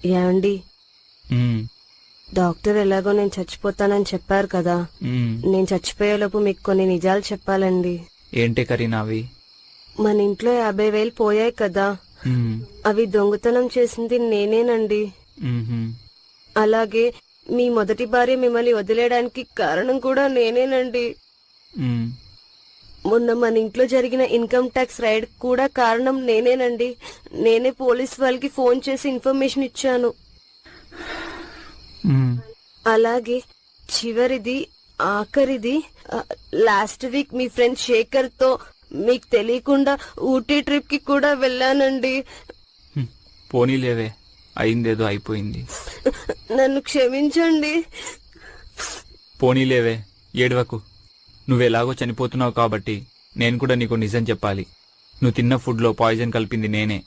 ఏమండి, ఉమ్, డాక్టర్ ఎలాగో నేను చచ్చిపోతానని చెప్పారు కదా. ఉమ్. నేను చచ్చిపోయేలోపు మీకు కొన్ని నిజాలు చెప్పాలండి. ఏంటి కరీనావి? మన ఇంట్లో 50,000 పోయాయి కదా, ఉమ్, అవి దొంగతనం చేసింది నేనేనండి. ఉమ్హు. అలాగే మీ మొదటి భార్య మిమ్మల్ని వదిలేయడానికి కారణం కూడా నేనేనండి. ఉమ్, మొన్న మన ఇంట్లో జరిగిన ఇన్కమ్ ట్యాక్స్ రైడ్ కూడా కారణం నేనేనండి. నేనే పోలీస్ వాళ్ళకి ఫోన్ చేసి ఇన్ఫర్మేషన్ ఇచ్చాను. ఉమ్. అలాగే చివరిది, ఆఖరిది, లాస్ట్ వీక్ మీ ఫ్రెండ్ శేఖర్ తో మీకు తెలియకుండా ఊటీ ట్రిప్ కి కూడా వెళ్ళానండి. పోనీలేవే, అయిందేదో అయిపోయింది. నన్ను క్షమించండి. పోనీలేవే, ఏడవకు. నువ్వెలాగో చనిపోతున్నావు కాబట్టి నేను కూడా నీకు నిజం చెప్పాలి. నువ్వు తిన్న ఫుడ్ లో పాయిజన్ కలిపింది నేనే.